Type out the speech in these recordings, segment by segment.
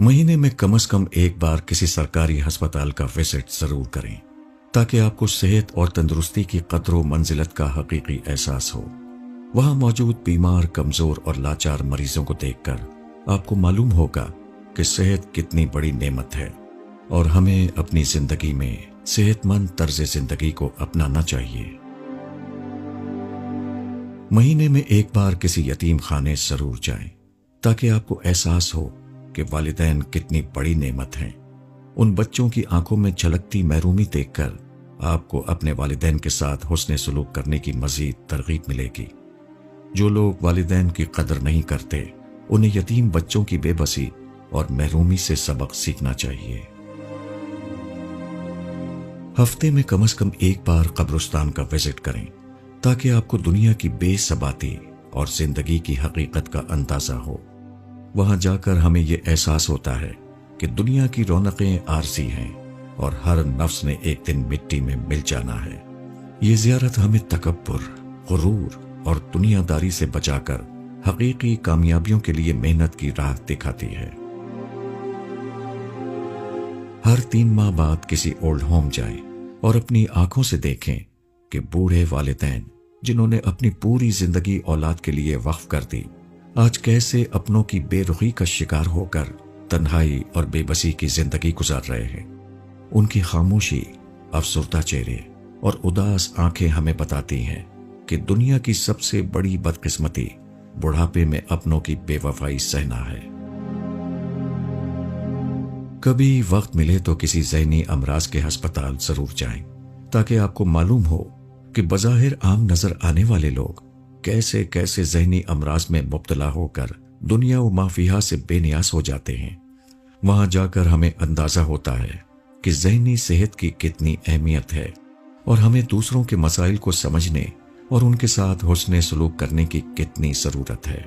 महीने में कम से कम एक बार किसी सरकारी अस्पताल का विजिट जरूर करें ताकि आपको सेहत और तंदुरुस्ती की कदर व मंजिलत का हकीकी एहसास हो। वहां मौजूद बीमार, कमजोर और लाचार मरीजों को देखकर आपको मालूम होगा कि सेहत कितनी बड़ी नेमत है और हमें अपनी जिंदगी में सेहतमंद तर्ज जिंदगी को अपनाना चाहिए। महीने में एक बार किसी यतीम खाने जरूर जाएं ताकि आपको एहसास हो कि वालिदैन कितनी बड़ी नेमत हैं। उन बच्चों की आंखों में झलकती महरूमी देखकर आपको अपने वालिदैन के साथ हुस्न सलूक करने की मजीद तरगीब मिलेगी। जो लोग वालिदैन की कदर नहीं करते, उन्हें यतीम बच्चों की बेबसी और महरूमी से सबक सीखना चाहिए। हफ्ते में कम से कम एक बार कब्रिस्तान का विजिट करें ताकि आपको दुनिया की बेसबाती और जिंदगी की हकीकत का अंदाजा हो। वहां जाकर हमें यह एहसास होता है कि दुनिया की रौनकें आरजी हैं और हर नफ्स ने एक दिन मिट्टी में मिल जाना है। ये ज़ियारत हमें तकब्बुर, गुरूर और दुनियादारी से बचाकर हकीकी कामयाबियों के लिए मेहनत की राह दिखाती है। हर 3 माह बाद किसी ओल्ड होम जाएं और अपनी आंखों से देखें कि बूढ़े वालिदैन जिन्होंने अपनी पूरी जिंदगी औलाद के लिए वक्फ कर दी, आज कैसे अपनों की बेरुखी का शिकार होकर तन्हाई और बेबसी की जिंदगी गुजार रहे हैं। उनकी खामोशी, अफसरदा चेहरे और उदास आंखें हमें बताती हैं कि दुनिया की सबसे बड़ी बदकिस्मती बुढ़ापे में अपनों की बेवफाई सहना है। कभी वक्त मिले तो किसी ज़हनी अमराज के अस्पताल जरूर जाएं ताकि आपको मालूम हो कि बज़ाहिर आम नजर आने वाले लोग कैसे कैसे ज़हनी अमराज में मुब्तला होकर दुनिया व माफिया से बेनियास हो जाते हैं। वहां जाकर हमें अंदाजा होता है कि ज़हनी सेहत की कितनी अहमियत है और हमें दूसरों के मसाइल को समझने और उनके साथ हुस्न सलूक करने की कितनी जरूरत है।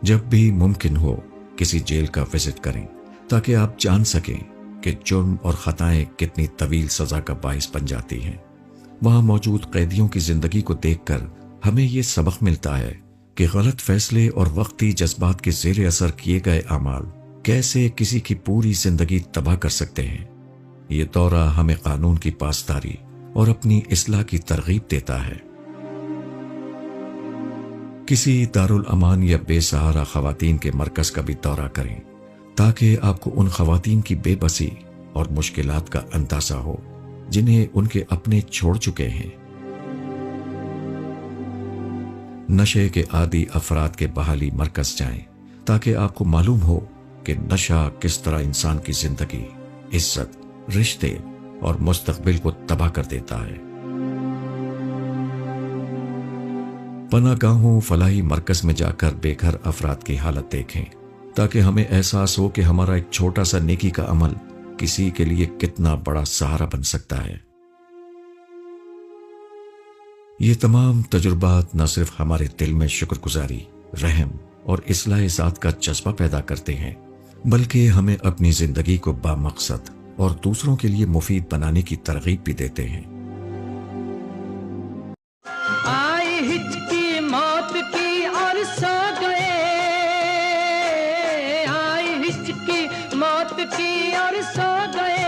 जब भी मुमकिन हो किसी जेल का विजिट करें ताकि आप जान सकें कि जुर्म और खताएं कितनी तवील सजा का बाइस बन जाती हैं। वहां मौजूद कैदियों की जिंदगी को देखकर हमें यह सबक मिलता है कि गलत फैसले और वक्ती जज्बात के ज़ेरे असर किए गए अमाल कैसे किसी की पूरी जिंदगी तबाह कर सकते हैं। ये दौरा हमें कानून की पासदारी और अपनी इस्लाह की तरगीब देता है। किसी दारुल अमान या बेसहारा खवातीन के मरकज का भी दौरा करें ताकि आपको उन खवातीन की बेबसी और मुश्किलात का अंदाजा हो जिन्हें उनके अपने छोड़ चुके हैं। नशे के आदी अफराद के बहाली मरकज जाएं ताकि आपको मालूम हो कि नशा किस तरह इंसान की जिंदगी, इज्जत, रिश्ते और मुस्तकबिल को तबाह कर देता है। पनागाहों, फलाही मरकज में जाकर बेघर अफराद की हालत देखें ताकि हमें एहसास हो कि हमारा एक छोटा सा नेकी का अमल किसी के लिए कितना बड़ा सहारा बन सकता है। ये तमाम तजुर्बात न सिर्फ हमारे दिल में शुक्रगुजारी, रहम और इस्लाह ज़ात का जज्बा पैदा करते हैं, बल्कि हमें अपनी जिंदगी को बामकसद और दूसरों के लिए मुफीद बनाने की तरगीब भी देते हैं। आई हिचकी मौत की और सो गए, आई हिचकी मौत की और सो गए।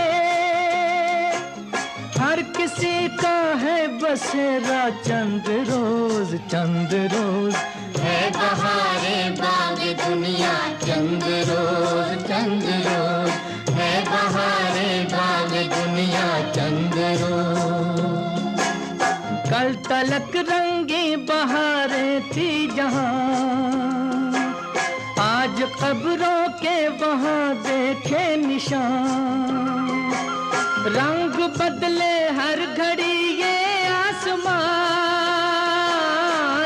हर किसी का है बसेरा चंद रोज, चंद रोज है बहारे बाग दुनिया। चंद रोज, चंद रोज है बहारे बाग दुनिया। चंद रोज कल तलक रंगी बहारें थी जहां, आज कब्रों के वहां देखे निशान। रंग बदले हर घड़ी ये आसमां,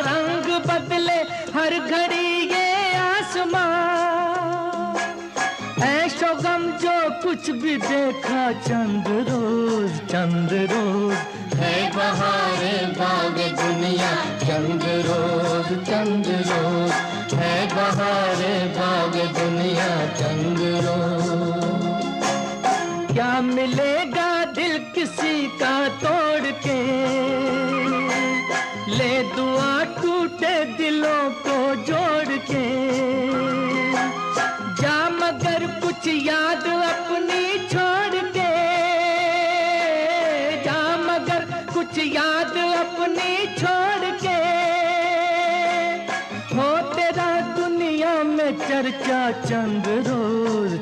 रंग बदले हर घड़ी ये आसमां। ऐशो गम जो कुछ भी देखा चंद रोज, चंद रोज है बहारे बाग दुनिया। चंद रोज, चंद रोज है बहारे बाग दुनिया। चंद रोज क्या मिलेगा दिल किसी का तोड़ के, ले दुआ टूटे दिलों को जोड़ के। कुछ याद अपनी छोड़ के, हो तेरा दुनिया में चर्चा चंद रोज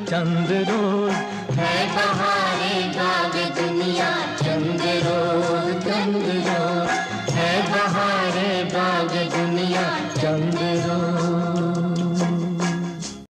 है बहारे बाग दुनिया चंद रोज है बहारे बाग दुनिया चंद